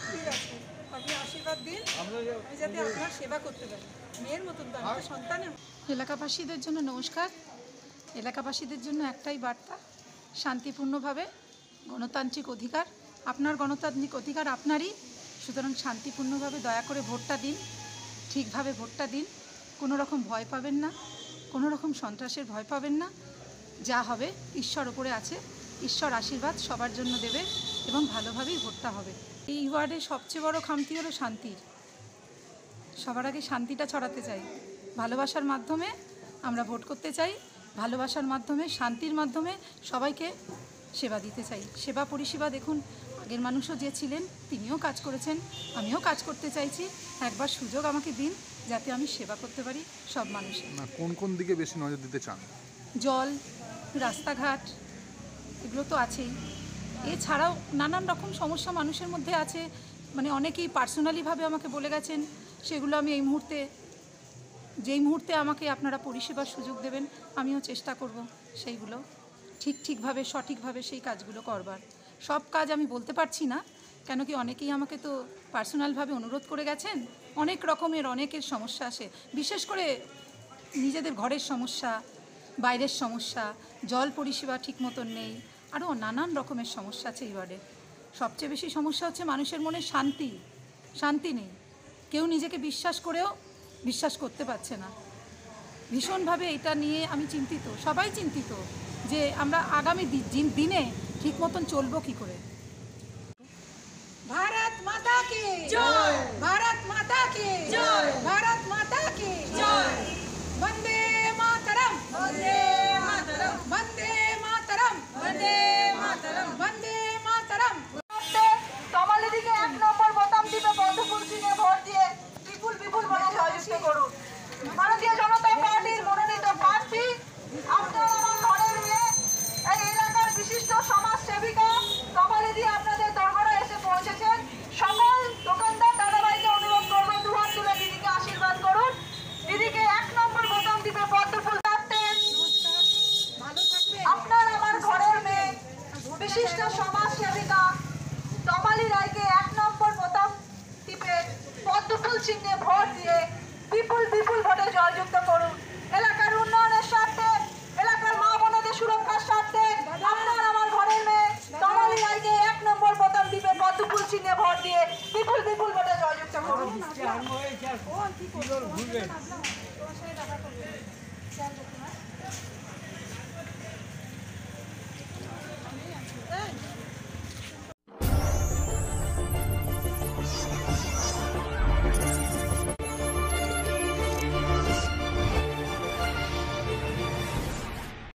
ঠিক আছে, আপনি আশীর্বাদ দিন আমি যাতে আপনার সেবা করতে পারি মেয়ের মতন। তো আমি তো সন্তানের। এলাকাবাসীদের জন্য নমস্কার। এলাকাবাসীদের জন্য একটাই বার্তা, শান্তিপূর্ণভাবে গণতান্ত্রিক অধিকার, আপনার গণতান্ত্রিক অধিকার আপনারই, সুতরাং শান্তিপূর্ণভাবে দয়া করে ভোটটা দিন, ঠিকভাবে ভোটটা দিন। কোনো রকম ভয় পাবেন না, কোনো রকম সন্ত্রাসের ভয় পাবেন না। যা হবে ঈশ্বর ওপরে আছে, ঈশ্বর আশীর্বাদ সবার জন্য দেবে এবং ভালোভাবেই ভোটটা হবে। এই ওয়ার্ডে সবচেয়ে বড় খামতি হলো শান্তির। সবার আগে শান্তিটা ছড়াতে চাই, ভালোবাসার মাধ্যমে আমরা ভোট করতে চাই, ভালোবাসার মাধ্যমে শান্তির মাধ্যমে সবাইকে সেবা দিতে চাই। সেবা পরিষেবা দেখুন, আগের মানুষও যে ছিলেন তিনিও কাজ করেছেন, আমিও কাজ করতে চাইছি। একবার সুযোগ আমাকে দিন যাতে আমি সেবা করতে পারি সব মানুষের। কোন কোন দিকে বেশি নজর দিতে চান? জল, রাস্তাঘাট, এগুলো তো আছেই। এছাড়াও নানান রকম সমস্যা মানুষের মধ্যে আছে, মানে অনেকেই পার্সোনালিভাবে আমাকে বলে গেছেন, সেগুলো আমি যেই মুহূর্তে আমাকে আপনারা পরিষেবার সুযোগ দেবেন আমিও চেষ্টা করব সেইগুলো ঠিকভাবে সঠিকভাবে সেই কাজগুলো করবার। সব কাজ আমি বলতে পারছি না, কেন কি অনেকেই আমাকে তো পার্সোনালভাবে অনুরোধ করে গেছেন। অনেক রকমের অনেকের সমস্যা আসে, বিশেষ করে নিজেদের ঘরের সমস্যা, বাইরের সমস্যা, জল পরিষেবা ঠিক মতন নেই, আরও নানান রকমের সমস্যা আছে এই ওয়ার্ডে। সবচেয়ে বেশি সমস্যা হচ্ছে মানুষের মনে শান্তি নেই। কেউ নিজেকে বিশ্বাস করেও বিশ্বাস করতে পারছে না। ভীষণভাবে এটা নিয়ে আমি চিন্তিত, সবাই চিন্তিত যে আমরা আগামী দিনে ঠিক মতন চলবো কী করে। ভারত মাতা কি জয়, ভারত মাতা কি জয়, ভারত মাতা কি জয়। বন্দে মাতরম, বন্দে মাতরম, বন্দে মাতরম, বন্দে মাতরম, বন্দে মাতরম। তমালিদিকে 1 নম্বর বোতাম টিপে পদ্মফুল চিহ্নে ভোট দিয়ে বিপুল ভোটে জয়যুক্ত করুন। ভারতীয় জনতা পার্টির মনোনীত প্রার্থী আপনার আমার ঘরের মেয়ে, এই এলাকার বিশিষ্ট সমাজ সেবিকা তমালিদি আপনাদের দরবারে এসে পৌঁছেছেন। সকল দোকানদার দাদাভাইকে অনুরোধ করবো দুহাত তুলে দিদিকে আশীর্বাদ করুন। দিদিকে 1 নম্বর বোতাম টিপে পদ্মফুল চাপতেন। আপনার আমার ঘরের মেয়ে, বিশিষ্ট সমাজ সেবিকা তমালি রায়কে 1 নম্বর বোতাম টিপে পদ্মফুল চিহ্নে ভোট দিয়ে বিপুল ভোটে জয়যুক্ত করুন। এলাকার উন্নয়নের স্বার্থে, এলাকার মা বোনেদের সুরক্ষার স্বার্থে আপনার আমার ঘরের মেয়ে তমালি রায়কে 1 নম্বর বোতাম টিপে পদ্মফুল চিহ্নে ভোট দিয়ে বিপুল ভোটে জয়যুক্ত করুন। এই